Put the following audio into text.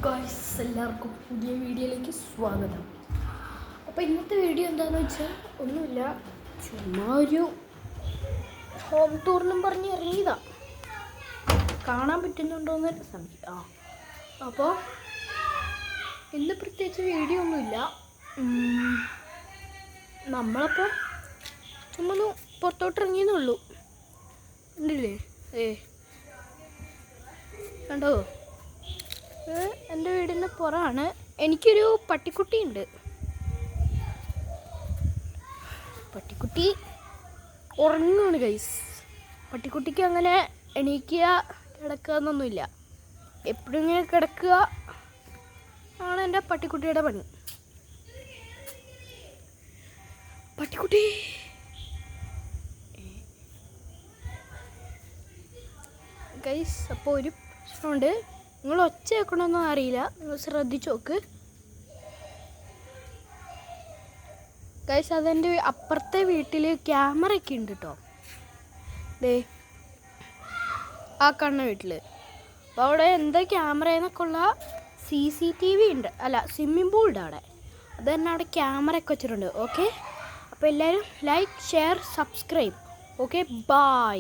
Guys എല്ലാവർക്കും പുതിയ വീഡിയോയിലേക്ക് സ്വാഗതം. അപ്പോൾ ഇന്നത്തെ വീഡിയോ എന്താണെന്ന് വെച്ചാൽ ഒന്നുമില്ല, ചുമ്മാ ഒരു ഹോം ടൂറിനും പറഞ്ഞ് ഇറങ്ങിയതാണ്. കാണാൻ പറ്റുന്നുണ്ടോയെന്ന് സംശയം. അപ്പോൾ ഇന്ന് പ്രത്യേകിച്ച് വീഡിയോ ഒന്നുമില്ല. നമ്മളപ്പോൾ ചുമ്മാ ഒന്ന് പുറത്തോട്ട് ഇറങ്ങിയെന്നുള്ളൂ. ഉണ്ടല്ലേ? കണ്ടോ, എൻ്റെ വീടിൻ്റെ പുറമാണ്. എനിക്കൊരു പട്ടിക്കുട്ടിയുണ്ട്. പട്ടിക്കുട്ടി ഉറങ്ങുകയാണ് ഗൈസ്. പട്ടിക്കുട്ടിക്ക് അങ്ങനെ എണീക്കുക കിടക്കുക എന്നൊന്നുമില്ല. എപ്പോഴും ഇങ്ങനെ കിടക്കുക ആണ് എൻ്റെ പട്ടിക്കുട്ടിയുടെ പണി. പട്ടിക്കുട്ടി ഗൈസ്, അപ്പോൾ ഒരു പ്രശ്നമുണ്ട്. നിങ്ങൾ ഒച്ച വെക്കണമെന്നൊന്നും അറിയില്ല, നിങ്ങൾ ശ്രദ്ധിച്ച് നോക്ക് ഗൈസ്. അതെൻ്റെ അപ്പുറത്തെ വീട്ടിൽ ക്യാമറ ഒക്കെ ഉണ്ട് കേട്ടോ. ദേ ആ കാണുന്ന വീട്ടിൽ. അപ്പോൾ അവിടെ എന്താ ക്യാമറ എന്നൊക്കെ ഉള്ള CCTV ഉണ്ട്, അല്ല സ്വിമ്മിംഗ് പൂൾ ഉണ്ട് അവിടെ. അത് തന്നെ അവിടെ ക്യാമറ ഒക്കെ വെച്ചിട്ടുണ്ട്. ഓക്കെ, അപ്പോൾ എല്ലാവരും like, share, subscribe. Okay, by.